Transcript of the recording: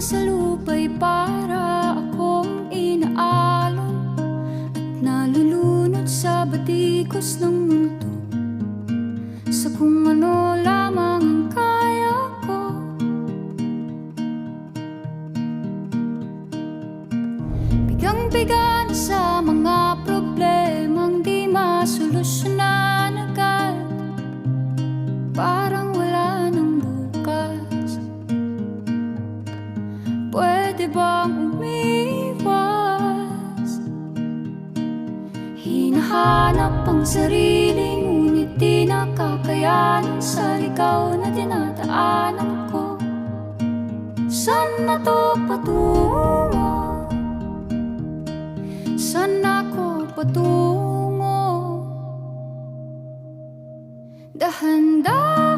sa lupa'y para akong inaalon at nalulunod sa batikos ng mundo, sa kung ano lamang ang kaya ko. Bigang-biga na sa mga problemang di masolusyonan agad, parang wala nang bukas. Pwede bang umiwas? Hinahanap ang sarili, ngunit di nakakayanan sa ligaw na dinadaanan ko. Saan na to patungo? Saan ako patungo? Dahan-dahan